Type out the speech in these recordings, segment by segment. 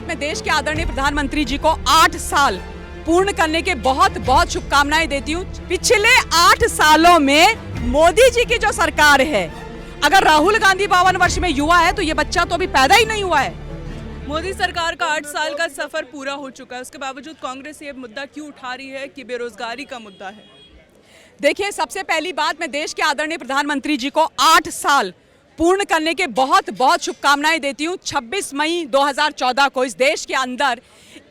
बाद मैं देश के आदरणीय प्रधानमंत्री जी को 8 साल पूर्ण करने के बहुत बहुत शुभकामनाएं देती हूँ। पिछले 8 सालों में मोदी जी की जो सरकार है, अगर राहुल गांधी 52 वर्ष में युवा है तो ये बच्चा तो अभी पैदा ही नहीं हुआ है। मोदी सरकार का 8 साल का सफर पूरा हो चुका है, उसके बावजूद कांग्रेस ये मुद्दा क्यों उठा रही है कि बेरोजगारी का मुद्दा है? देखिए, सबसे पहली बात मैं देश के आदरणीय प्रधानमंत्री जी को 8 साल पूर्ण करने के बहुत बहुत शुभकामनाएं देती हूँ। 26 मई 2014 को इस देश के अंदर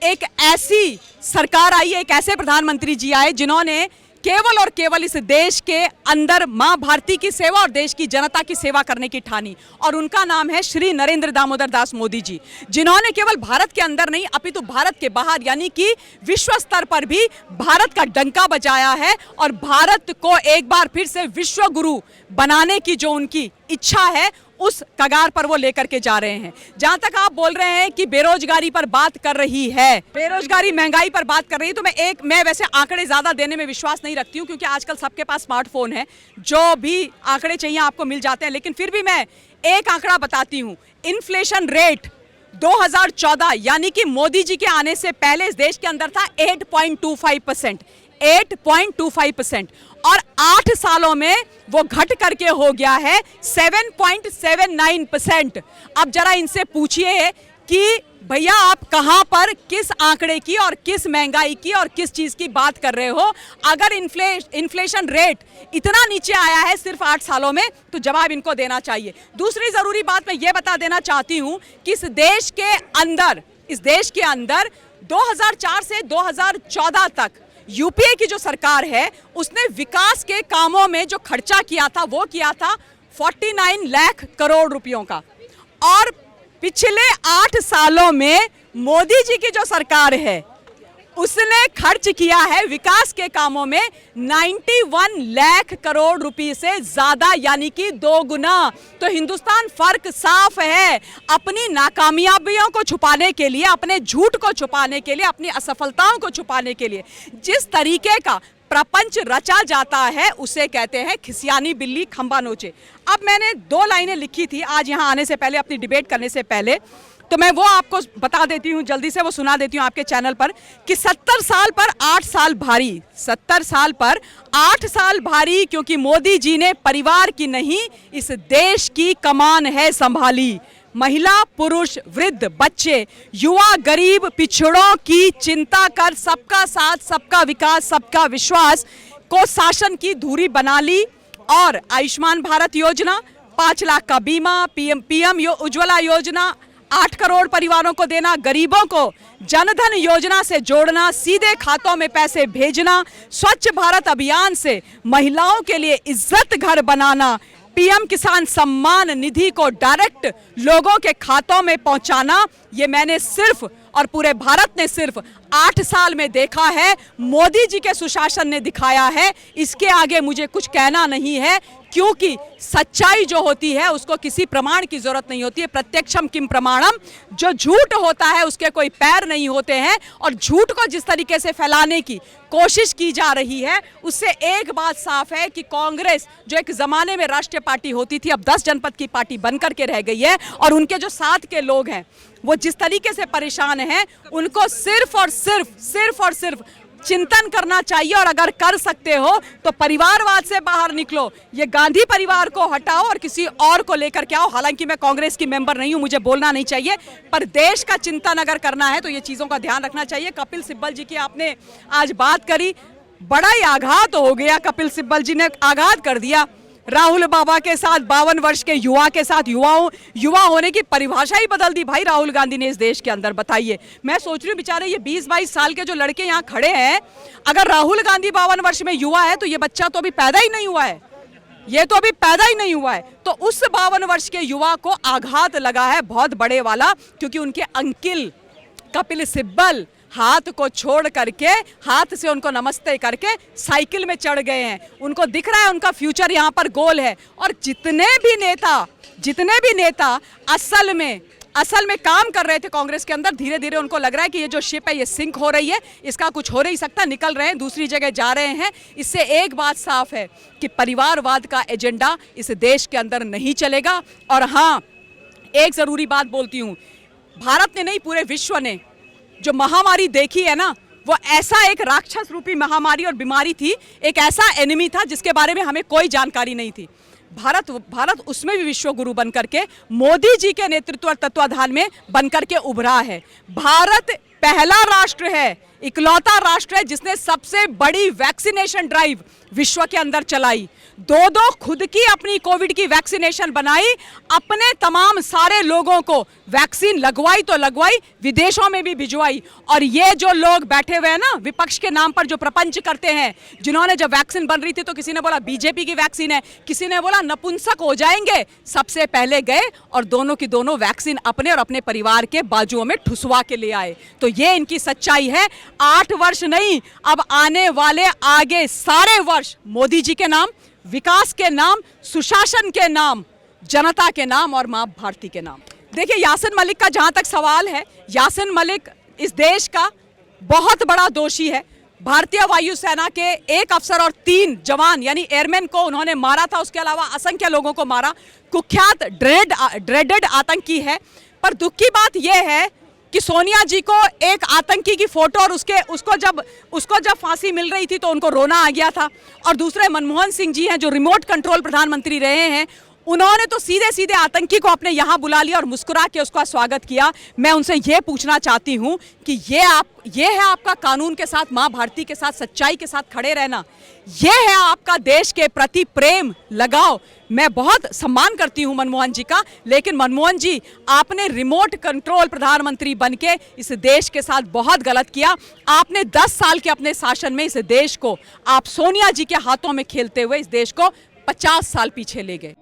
एक ऐसी सरकार आई, एक ऐसे प्रधानमंत्री जी आए जिन्होंने केवल और केवल इस देश के अंदर मां भारती की सेवा और देश की जनता की सेवा करने की ठानी, और उनका नाम है श्री नरेंद्र दामोदर दास मोदी जी, जिन्होंने केवल भारत के अंदर नहीं अपितु भारत के बाहर यानी कि विश्व स्तर पर भी भारत का डंका बजाया है और भारत को एक बार फिर से विश्व गुरु बनाने की जो उनकी इच्छा है उस कगार पर वो लेकर के जा रहे हैं। जहां तक आप बोल रहे हैं कि बेरोजगारी पर बात कर रही है, बेरोजगारी महंगाई पर बात कर रही है, तो मैं वैसे आंकड़े ज्यादा देने में विश्वास नहीं रखती हूं, क्योंकि आजकल सबके पास स्मार्टफोन है, जो भी आंकड़े चाहिए आपको मिल जाते हैं। लेकिन फिर भी मैं एक आंकड़ा बताती हूं। इन्फ्लेशन रेट 2014 यानी कि मोदी जी के आने से पहले इस देश के अंदर था 8.25%, 8.25%, और 8 सालों में वो घट करके हो गया है 7.79%। अब जरा इनसे पूछिए कि भैया आप कहां पर किस आंकड़े की और किस महंगाई की और किस चीज की बात कर रहे हो? अगर इन्फ्लेशन रेट इतना नीचे आया है सिर्फ 8 सालों में, तो जवाब इनको देना चाहिए। दूसरी जरूरी बात मैं ये बता देना चाहती हूं कि इस देश के अंदर 2004 से 2014 तक यूपीए की जो सरकार है उसने विकास के कामों में जो खर्चा किया था वो किया था 49 लाख करोड़ रुपयों का, और पिछले 8 सालों में मोदी जी की जो सरकार है उसने खर्च किया है विकास के कामों में 91 लाख करोड़ रुपए से ज्यादा, यानी कि 2 गुना। तो हिंदुस्तान फर्क साफ है। अपनी नाकामयाबियों को छुपाने के लिए, अपने झूठ को छुपाने के लिए, अपनी असफलताओं को छुपाने के लिए जिस तरीके का प्रपंच रचा जाता है उसे कहते हैं खिसियानी बिल्ली खंबा नोचे। अब मैंने 2 लाइनें लिखी थी आज यहाँ आने से पहले, अपनी डिबेट करने से पहले, तो मैं वो आपको बता देती हूँ, जल्दी से वो सुना देती हूँ आपके चैनल पर कि 70 साल पर 8 साल भारी, 70 साल पर 8 साल भारी, क्योंकि मोदी जी ने परिवार की नहीं इस देश की कमान है संभाली। महिला, पुरुष, वृद्ध, बच्चे, युवा, गरीब, पिछड़ों की चिंता कर सबका साथ, सबका विकास, सबका विश्वास को शासन की धुरी बना ली। और आयुष्मान भारत योजना, 5 लाख का बीमा, पीएम उज्ज्वला योजना, 8 करोड़ परिवारों को देना, गरीबों को जनधन योजना से जोड़ना, सीधे खातों में पैसे भेजना, स्वच्छ भारत अभियान से महिलाओं के लिए इज्जत घर बनाना, पीएम किसान सम्मान निधि को डायरेक्ट लोगों के खातों में पहुंचाना, ये मैंने सिर्फ और पूरे भारत ने सिर्फ 8 साल में देखा है। मोदी जी के सुशासन ने दिखाया है। इसके आगे मुझे कुछ कहना नहीं है, क्योंकि सच्चाई जो होती है उसको किसी प्रमाण की जरूरत नहीं होती है। प्रत्यक्षम किम प्रमाणम, जो झूठ होता है उसके कोई पैर नहीं होते हैं, और झूठ को जिस तरीके से फैलाने की कोशिश की जा रही है उससे एक बात साफ है कि कांग्रेस जो एक जमाने में राष्ट्रीय पार्टी होती थी अब 10 जनपद की पार्टी बनकर के रह गई है, और उनके जो साथ के लोग हैं वो जिस तरीके से परेशान हैं, उनको सिर्फ और सिर्फ चिंतन करना चाहिए। और अगर कर सकते हो तो परिवारवाद से बाहर निकलो, ये गांधी परिवार को हटाओ और किसी और को लेकर के आओ। हालांकि मैं कांग्रेस की मेंबर नहीं हूं, मुझे बोलना नहीं चाहिए, पर देश का चिंतन अगर करना है तो ये चीजों का ध्यान रखना चाहिए। कपिल सिब्बल जी की आपने आज बात करी, बड़ा ही आघात हो गया। कपिल सिब्बल जी ने आघात कर दिया राहुल बाबा के साथ, 52 वर्ष के युवा के साथ। युवा होने की परिभाषा ही बदल दी भाई राहुल गांधी ने इस देश के अंदर। बताइए, मैं सोच रही हूँ बेचारे ये 20-22 साल के जो लड़के यहाँ खड़े हैं, अगर राहुल गांधी 52 वर्ष में युवा है तो ये बच्चा तो अभी पैदा ही नहीं हुआ है, ये तो अभी पैदा ही नहीं हुआ है। तो उस 52 वर्ष के युवा को आघात लगा है बहुत बड़े वाला, क्योंकि उनके अंकिल कपिल सिब्बल हाथ को छोड़ करके, हाथ से उनको नमस्ते करके साइकिल में चढ़ गए हैं। उनको दिख रहा है उनका फ्यूचर यहाँ पर गोल है। और जितने भी नेता असल में काम कर रहे थे कांग्रेस के अंदर, धीरे धीरे उनको लग रहा है कि ये जो शिप है ये सिंक हो रही है, इसका कुछ हो नहीं सकता, निकल रहे हैं, दूसरी जगह जा रहे हैं। इससे एक बात साफ है कि परिवारवाद का एजेंडा इस देश के अंदर नहीं चलेगा। और हाँ, एक जरूरी बात बोलती हूँ, भारत ने नहीं, पूरे विश्व ने जो महामारी देखी है ना, वो ऐसा एक राक्षस रूपी महामारी और बीमारी थी, एक ऐसा एनिमी था जिसके बारे में हमें कोई जानकारी नहीं थी। भारत उसमें भी विश्व गुरु बनकर के मोदी जी के नेतृत्व और तत्वाधान में बनकर के उभरा है। भारत पहला राष्ट्र है, इकलौता राष्ट्र है जिसने सबसे बड़ी वैक्सीनेशन ड्राइव विश्व के अंदर चलाई। दो खुद की अपनी कोविड की वैक्सीनेशन बनाई, अपने तमाम सारे लोगों को वैक्सीन लगवाई तो लगवाई, विदेशों में भी भिजवाई। और ये जो लोग बैठे हुए हैं ना, विपक्ष के नाम पर जो प्रपंच करते हैं, जिन्होंने जब वैक्सीन बन रही थी तो किसी ने बोला बीजेपी की वैक्सीन है, किसी ने बोला नपुंसक हो जाएंगे, सबसे पहले गए और दोनों की दोनों वैक्सीन अपने और अपने परिवार के बाजुओं में ठुसवा के ले आए। तो ये इनकी सच्चाई है। 8 वर्ष नहीं, अब आने वाले आगे सारे वर्ष मोदी जी के नाम, विकास के नाम, सुशासन के नाम, जनता के नाम और मां भारती के नाम। देखिए, यासिन मलिक का जहां तक सवाल है, यासिन मलिक इस देश का बहुत बड़ा दोषी है। भारतीय वायुसेना के 1 अफसर और 3 जवान यानी एयरमैन को उन्होंने मारा था, उसके अलावा असंख्य लोगों को मारा। कुख्यात ड्रेडेड आतंकी है। पर दुख की बात यह है कि सोनिया जी को एक आतंकी की फोटो और उसको जब फांसी मिल रही थी तो उनको रोना आ गया था। और दूसरे मनमोहन सिंह जी हैं जो रिमोट कंट्रोल प्रधानमंत्री रहे हैं, उन्होंने तो सीधे सीधे आतंकी को अपने यहाँ बुला लिया और मुस्कुरा के उसका स्वागत किया। मैं उनसे ये पूछना चाहती हूँ कि ये है आपका कानून के साथ, माँ भारती के साथ, सच्चाई के साथ खड़े रहना? ये है आपका देश के प्रति प्रेम, लगाव? मैं बहुत सम्मान करती हूँ मनमोहन जी का, लेकिन मनमोहन जी, आपने रिमोट कंट्रोल प्रधानमंत्री बनके इस देश के साथ बहुत गलत किया। आपने 10 साल के अपने शासन में इस देश को, आप सोनिया जी के हाथों में खेलते हुए इस देश को 50 साल पीछे ले गए।